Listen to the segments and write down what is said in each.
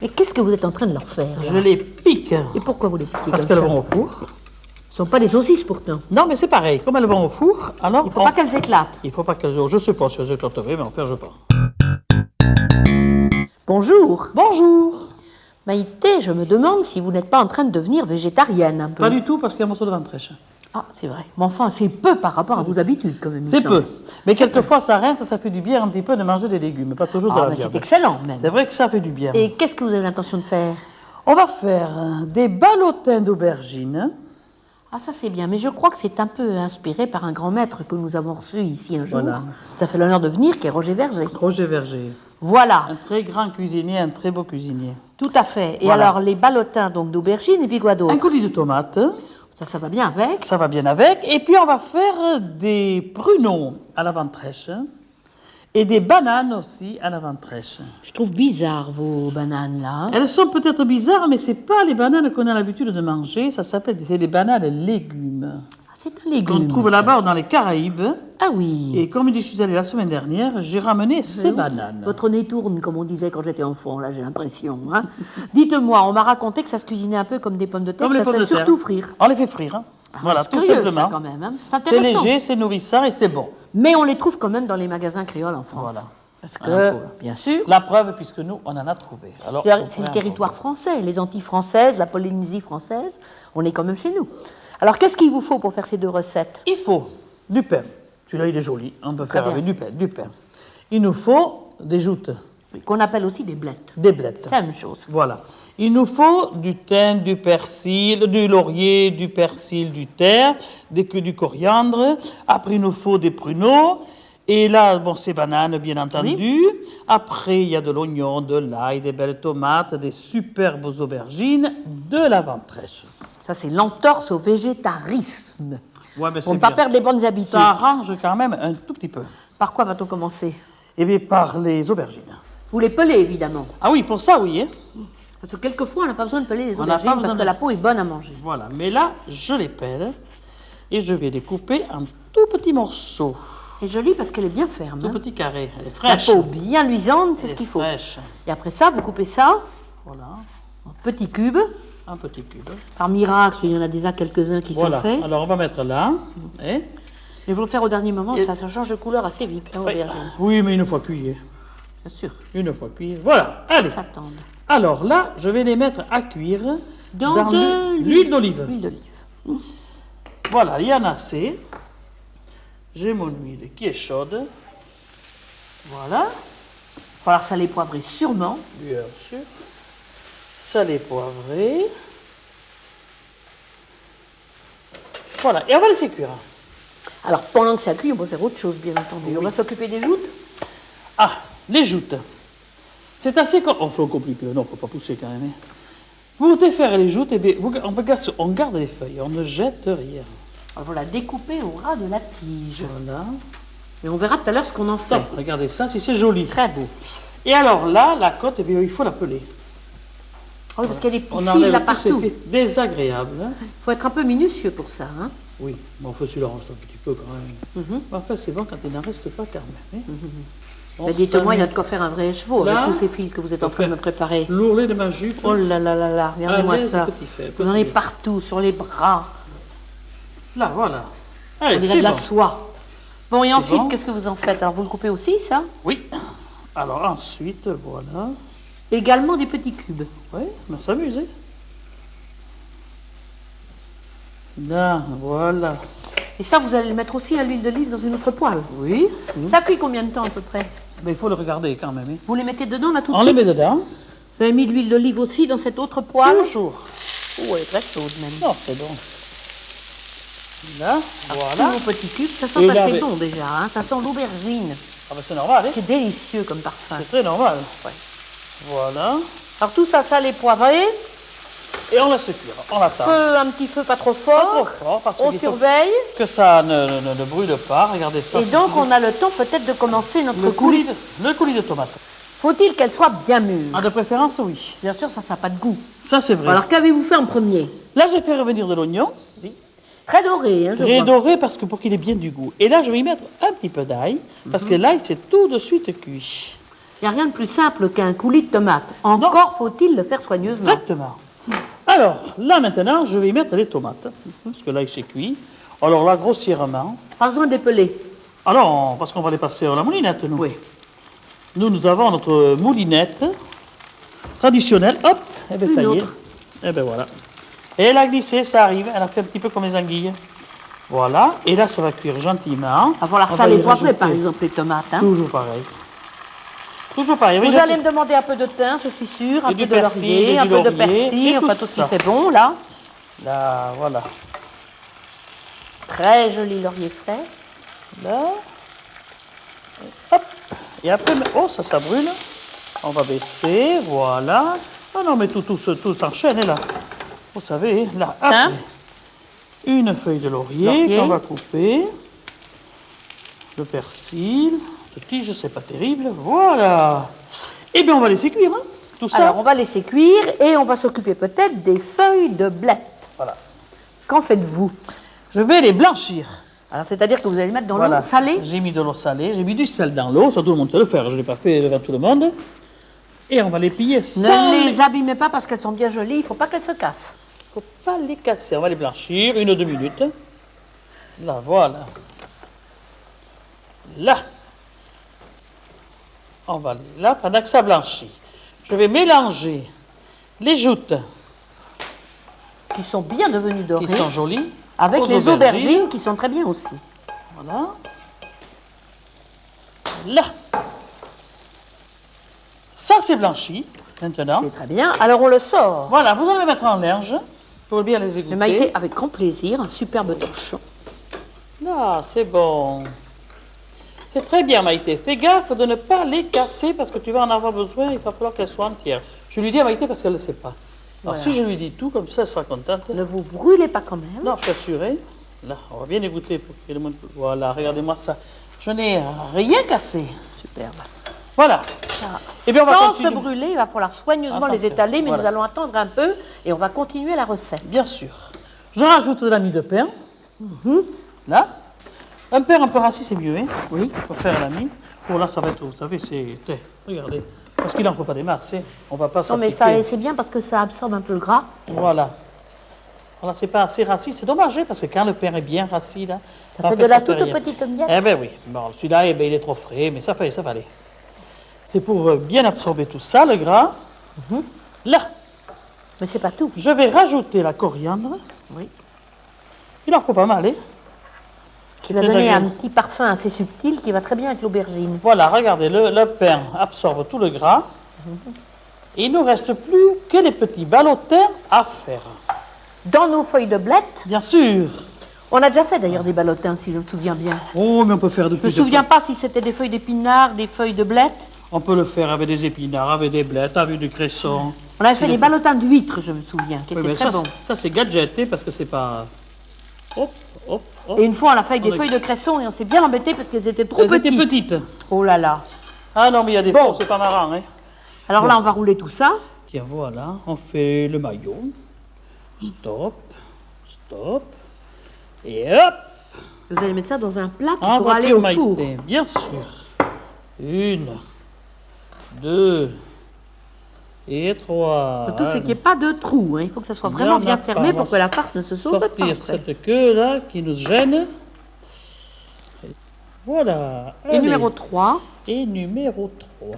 Mais qu'est-ce que vous êtes en train de leur faire là? Je les pique. Et pourquoi vous les piquez Parce comme qu'elles ça? vont au four. Ce ne sont pas des saucisses pourtant. Non, mais c'est pareil. Comme elles vont au four, alors... Il ne faut pas qu'elles éclatent. Il ne faut pas qu'elles... Je ne sais pas si elles éclateraient, mais en faire, je pas. Bonjour. Bonjour. Maïté, je me demande si vous n'êtes pas en train de devenir végétarienne un peu. Pas du tout, parce qu'il y a un morceau de ventrèche. Ah, c'est vrai. Mais enfin, c'est peu par rapport à vos habitudes quand même. il C'est me semble. peu. Mais quelquefois, ça rince, ça fait du bien un petit peu de manger des légumes, pas toujours de Ah, la mais viande. c'est excellent même. C'est vrai que ça fait du bien. Et qu'est-ce que vous avez l'intention de faire? On va faire des ballotins d'aubergines. Ah, ça c'est bien, mais je crois que c'est un peu inspiré par un grand maître que nous avons reçu ici un jour. Voilà. Ça fait l'honneur de venir, qui est Roger Verger. Roger Verger. Voilà, Un très grand cuisinier, un très beau cuisinier. tout à fait. Et Voilà. alors, les ballotins donc d'aubergines et puis quoi d'autre? Un coulis de tomates. Ça va bien avec. Ça va bien avec. Et puis, on va faire des pruneaux à la ventrèche. Et des bananes aussi à la ventrèche. Je trouve bizarre vos bananes là. hein. Elles sont peut-être bizarres, mais ce n'est pas les bananes qu'on a l'habitude de manger. Ça s'appelle c'est des bananes légumes. Ah, c'est un légume. Qu'on trouve ça. là-bas dans les Caraïbes. Ah oui. Et comme je suis allée la semaine dernière, j'ai ramené ces bananes. Votre nez tourne, comme on disait quand j'étais enfant, là j'ai l'impression. hein. Dites-moi, on m'a raconté que ça se cuisinait un peu comme des pommes de terre, Comme que les ça se pommes de fait terre. surtout frire. On les fait frire. hein. Voilà, C'est tout curieux, simplement. ça, quand même. hein. C'est C'est intéressant. léger, c'est nourrissant et c'est bon. Mais on les trouve quand même dans les magasins créoles en France. Voilà. Parce Un que, peu. bien sûr, La preuve, puisque nous, on en a trouvé. Alors, c'est le territoire français, les Antilles françaises, la Polynésie française, on est quand même chez nous. Alors qu'est-ce qu'il vous faut pour faire ces deux recettes? Il faut du pain. Celui-là, il est joli. On peut faire bien. avec du pain. Il nous faut des joutes, Qu'on appelle aussi des blettes. des blettes. C'est la même chose. Voilà. Il nous faut du thym, du persil, du laurier, du persil, du thym, du coriandre. Après, il nous faut des pruneaux. Et là, bon, c'est bananes, bien entendu. Après, il y a de l'oignon, de l'ail, des belles tomates, des superbes aubergines, de la ventrèche. Ça, c'est l'entorse au végétarisme. Ouais, mais Pour c'est ne pas bien. perdre les bonnes habitudes. Ça arrange quand même un tout petit peu. Par quoi va-t-on commencer? Eh bien, par les aubergines. Vous les pelez, évidemment. Ah oui, pour ça, oui. hein. Parce que quelquefois, on n'a pas besoin de peler les On n'a pas aubergines besoin parce que de- la peau est bonne à manger. Voilà. Mais là, je les pèle et je vais les couper en tout petits morceaux, Et jolie parce qu'elle est bien ferme. tout hein. petits carrés. Elle est La fraîche. peau bien luisante, c'est Elle ce est qu'il faut. fraîche. Et après ça, vous coupez ça Voilà. en petits cubes. Un petit cube. Par miracle, il y en a déjà quelques-uns qui Voilà. sont faits. Alors, on va mettre là. hein. Mais vous le faire au dernier moment, Et- ça change de couleur assez vite, hein, Oui. aubergine. Oui, mais une fois cuit. Bien sûr, Une fois cuit. Voilà. Allez. ça tende. Alors là, je vais les mettre à cuire Dans de l'huile d'olive. L'huile d'olive. Voilà, il y en a assez. J'ai mon huile qui est chaude. Voilà, Il va falloir saler poivrer sûrement. bien sûr. Salé, poivré. Voilà, et on va laisser cuire. Alors pendant que ça cuit, on peut faire autre chose, bien entendu. On va s'occuper des joutes. Ah, les joutes. C'est assez... Enfin, compliqué. Non, on ne peut pas pousser quand même. hein. Pour défaire les joutes, eh bien, on garde les feuilles, on ne jette rien. On va la découper au ras de la tige. Voilà. Et on verra tout à l'heure ce qu'on en fait. Ça, regardez ça, si c'est joli. Très beau. Et alors là, la côte, eh bien, il faut la peler. Ah oui, parce qu'il y a des petits On fils enlève là tous ces partout. fils désagréables. hein. Il faut être un peu minutieux pour ça. Hein. Oui, mais enfin, celui-là reste un petit peu quand même. Mhm. Enfin, c'est bon quand il n'en reste pas quand même. hein. On Mais dites-moi, il y a s'amuse. de quoi faire un vrai chevaux Là, avec tous ces fils que vous êtes en train de me préparer. L'ourlet de ma jupe. Oh là là là là, regardez-moi Allez, ça. petit fait, Vous en avez petit. partout, sur les bras. Là, voilà. On Allez, dirait c'est de la bon. soie. Bon, et C'est ensuite, bon. qu'est-ce que vous en faites? Alors, vous le coupez aussi, ça? Oui. Alors ensuite, voilà. Également des petits cubes. Oui, on va s'amuser. Là, voilà. Et ça, vous allez le mettre aussi à l'huile d'olive dans une autre poêle. Oui. Ça cuit combien de temps à peu près? Mais il faut le regarder quand même. hein. Vous les mettez dedans, là, tout de On les suite? met dedans. Vous avez mis de l'huile d'olive aussi dans cette autre poêle? Toujours. Oh, elle est très chaude même. Non, c'est bon. Là, Tous voilà. vos petits cubes, ça Et sent là, assez mais- bon déjà, hein. Ça sent l'aubergine. Ah ben c'est normal, hein. C'est délicieux comme parfum. C'est très normal. Ouais. Voilà. Alors tout ça, salé, poivré, Et on laisse cuire. On attend. un petit feu pas trop Pas fort, trop fort parce on qu'il faut surveille, que ça ne brûle pas. Regardez ça. et c'est donc tout. on a le temps peut-être de commencer notre le coulis. coulis de tomate. Faut-il qu'elle soit bien mûre? Ah, de préférence, oui. Bien sûr, ça n'a pas de goût. Ça, c'est vrai. Alors qu'avez-vous fait en premier? Là, j'ai fait revenir de l'oignon. Très doré, hein, je Très vois. doré parce que pour qu'il ait bien du goût. Et là, je vais y mettre un petit peu d'ail parce que l'ail, c'est tout de suite cuit. Il n'y a rien de plus simple qu'un coulis de tomate. Encore faut-il le faire soigneusement. Exactement. Alors, là maintenant, je vais y mettre les tomates. Parce que là, il s'est cuit. Alors là, grossièrement. Pas besoin d'épeler. Alors, parce qu'on va les passer à la moulinette, nous. Oui. Nous avons notre moulinette traditionnelle. Hop, et bien ça y est. autre. Et bien voilà. Et elle a glissé, ça arrive. Elle a fait un petit peu comme les anguilles. Voilà. Et là, ça va cuire gentiment. Il va falloir On saler y et poivrer, rajouter par exemple, les tomates. Hein. Toujours pareil. Toujours pareil. Vous allez me demander un peu de thym, je suis sûre, un Et peu du de persil, laurier, et un du peu de laurier, persil, et enfin tout tout ce qui ça. fait bon, là. Là, voilà. Très joli laurier frais. Là. Hop. Et après, oh, ça brûle. On va baisser, voilà. Ah non, mais tout s'enchaîne, là. Vous savez, là, hop. Hein? Une feuille de laurier qu'on va couper. Le persil. Ce tige, c'est pas terrible. Voilà. Eh bien, on va laisser cuire, hein, tout ça. Alors, on va laisser cuire et on va s'occuper peut-être des feuilles de blette. Voilà. Qu'en faites-vous? Je vais les blanchir. Alors, c'est-à-dire que vous allez mettre dans Voilà. l'eau salée? J'ai mis de l'eau salée, j'ai mis du sel dans l'eau, ça tout le monde sait le faire, je ne l'ai pas fait devant tout le monde. Et on va les plier sans... Ne les abîmez pas parce qu'elles sont bien jolies, il ne faut pas qu'elles se cassent. Il ne faut pas les casser, on va les blanchir, 1 ou 2 minutes. Là, voilà. Là. On va là, pendant que ça blanchit. Je vais mélanger les joutes Qui sont bien devenues dorées. qui sont jolies. Avec aux les aubergines qui sont très bien aussi. Voilà. Là. Ça, c'est blanchi, maintenant. C'est très bien. Alors, on le sort. Voilà, vous allez les mettre en linge pour bien les égoutter. Mais Maïté, avec grand plaisir, un superbe torchon. Là, c'est bon. C'est très bien, Maïté. Fais gaffe de ne pas les casser parce que tu vas en avoir besoin. Il va falloir qu'elles soient entières. Je lui dis à Maïté parce qu'elle ne le sait pas. Alors, Voilà. si je lui dis tout, comme ça, elle sera contente. Ne vous brûlez pas quand même. Non, je suis assuré. Là, on va bien égoutter pour qu'il y ait le moins de... Voilà, regardez-moi ça. Je n'ai rien cassé. Superbe. Voilà. Eh bien, on va Sans continuer. se brûler, il va falloir soigneusement les Attention, étaler, mais voilà. nous allons attendre un peu et on va continuer la recette. Bien sûr. Je rajoute de la mie de pain. Là. Un pain un peu rassis, c'est mieux, hein? Oui. Pour faire la mie. Bon, là, ça va être, vous savez, c'est... Regardez. Parce qu'il n'en faut pas des masses, hein. On va pas Non, mais s'appliquer. ça, c'est bien parce que ça absorbe un peu le gras. Voilà. Voilà, c'est pas assez rassis. C'est dommage, hein, parce que quand le pain est bien rassis, là... Ça fait de la toute rien. petite miette. Eh bien oui. Bon, celui-là, eh ben, il est trop frais, mais ça va aller. C'est pour bien absorber tout ça, le gras. Là, Mais c'est pas tout. je vais rajouter la coriandre. Oui. Il en faut pas mal, hein. Qui va très donner un agréable. petit parfum assez subtil qui va très bien avec l'aubergine. Voilà, regardez, le pain absorbe tout le gras. Et il ne nous reste plus que les petits ballotins à faire. Dans nos feuilles de blette, Bien sûr. on a déjà fait d'ailleurs des ballotins, si je me souviens bien. Oh, mais on peut faire de Je me souviens pas si c'était des feuilles d'épinards, des feuilles de blette. On peut le faire avec des épinards, avec des blettes, avec du cresson. On avait fait des ballotins d'huîtres, je me souviens, qui Oui, étaient mais très ça, bons. ça c'est gadgeté parce que c'est pas... Hop, hop, hop. Et une fois, on a fait avec des On a- feuilles de cresson et on s'est bien embêté parce qu'elles étaient trop Elles étaient petites. petites. Oh là là. Ah non, mais il y a des Bon. fois, c'est pas marrant, hein. Alors là, on va rouler tout ça. Tiens, voilà, on fait le maillot. Stop, stop. Et hop, Vous allez mettre ça dans un plat qui en pourra aller voiture, au four. Maïté, bien sûr. 1, 2 et 3. Surtout, c'est qu'il n'y ait pas de trou. Hein. Il faut que ça soit vraiment Il y en bien a pas. fermé On pour va que la farce ne se sauve pas. Sortir après. cette queue-là qui nous gêne. Voilà. Et allez. numéro 3, Et numéro 3.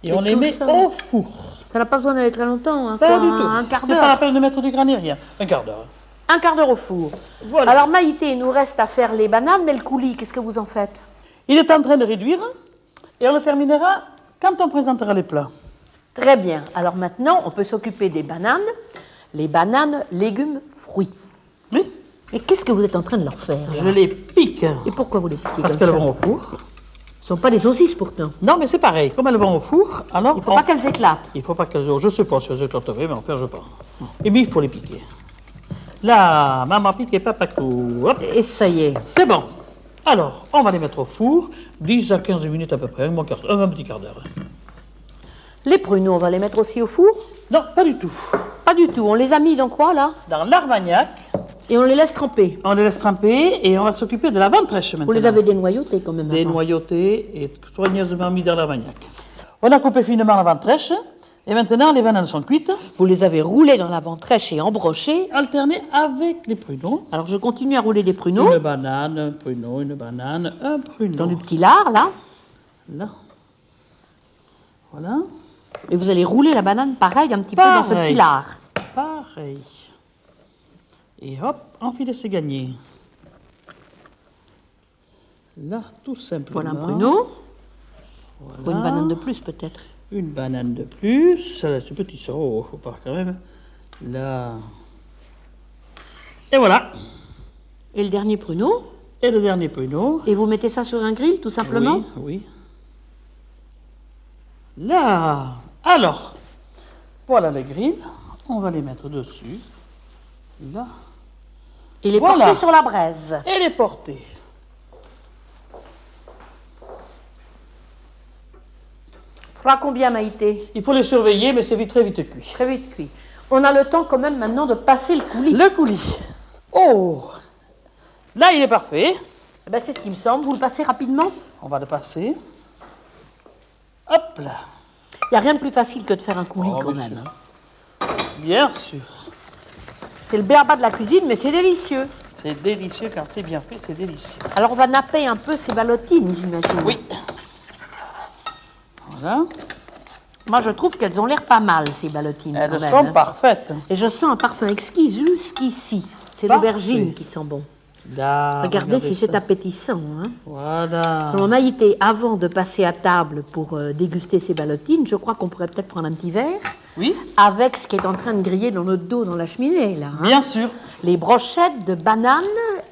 Et Et on les tout met ça. au four. ça n'a pas besoin d'aller très longtemps. Hein, Pas quoi, du tout. Un quart C'est pas la d'heure. peine de mettre du gras ni rien. Un quart d'heure. Un quart d'heure au four. Voilà. Alors Maïté, il nous reste à faire les bananes, mais le coulis, qu'est-ce que vous en faites? Il est en train de réduire et on le terminera quand on présentera les plats. Très bien. Alors maintenant, on peut s'occuper des bananes. Les bananes, légumes, fruits. Oui, Et qu'est-ce que vous êtes en train de leur faire là je les pique Et pourquoi vous les piquez parce comme qu'elles ça? vont au four. Ce ne sont pas des saucisses pourtant. Non, mais c'est pareil. Comme elles vont au four, alors Il ne faut pas qu'elles éclatent. il faut pas qu'elles... Je sais pas si elles éclateraient, mais enfin, je pas. Et bien, il faut les piquer. Là, maman pique et papa court. Hop, Et ça y est. c'est bon. Alors, on va les mettre au four, 10 à 15 minutes à peu près, un petit quart d'heure. Les pruneaux, on va les mettre aussi au four? Non, pas du tout. Pas du tout. On les a mis dans quoi là? Dans l'armagnac Et on les laisse tremper. On les laisse tremper et on va s'occuper de la ventrèche maintenant. Vous les avez dénoyautés quand même avant. Dénoyautés et soigneusement mis dans l'armagnac. On a coupé finement la ventrèche et maintenant les bananes sont cuites. Vous les avez roulées dans la ventrèche et embrochées. Alternées avec des pruneaux. Alors je continue à rouler des pruneaux. Une banane, un pruneau, une banane, un pruneau. Dans du petit lard, là. Là. Voilà. Et vous allez rouler la banane pareil, un petit peu dans ce petit lard. Pareil. Et hop, enfiler, c'est gagné. Là, tout simplement. Voilà un pruneau. Voilà. Faut une banane de plus peut-être. Une banane de plus. Celle-là, c'est petit, ça. Oh, faut pas quand même. Là. Et voilà. Et le dernier pruneau. Et le dernier pruneau. Et vous mettez ça sur un grill, tout simplement. Oui, oui. Là. Alors, voilà les grilles. On va les mettre dessus. Là. Et les Voilà. porter sur la braise. Et les porter. Fera combien, Maïté? Il faut les surveiller, mais c'est très vite cuit. Très vite cuit. On a le temps quand même maintenant de passer le coulis. Le coulis. Oh. Là, il est parfait. Eh ben, c'est ce qui me semble. Vous le passez rapidement. On va le passer. Hop là. Il n'y a rien de plus facile que de faire un coulis Oh, quand bien même. sûr. Hein. Bien sûr. C'est le béaba de la cuisine, mais c'est délicieux. C'est délicieux quand c'est bien fait, c'est délicieux. Alors on va napper un peu ces ballotines, j'imagine. Oui. Voilà. Moi, je trouve qu'elles ont l'air pas mal, ces ballotines. Elles quand même, sont hein. parfaites. Et je sens un parfum exquis jusqu'ici. C'est Parfait. l'aubergine qui sent bon. Là, Regardez si ça. c'est appétissant. Hein. Voilà. Selon Maïté, avant de passer à table pour déguster ces ballotines, je crois qu'on pourrait peut-être prendre un petit verre Oui, avec ce qui est en train de griller dans notre dos dans la cheminée, là. Hein. bien sûr. Les brochettes de bananes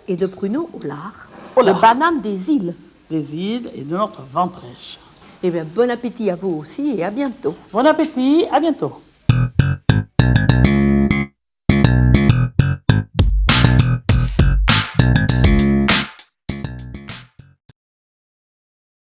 et de pruneaux au lard. Au lard. De bananes des îles. Des îles et de notre ventrèche. Eh bien, bon appétit à vous aussi et à bientôt. Bon appétit, à bientôt.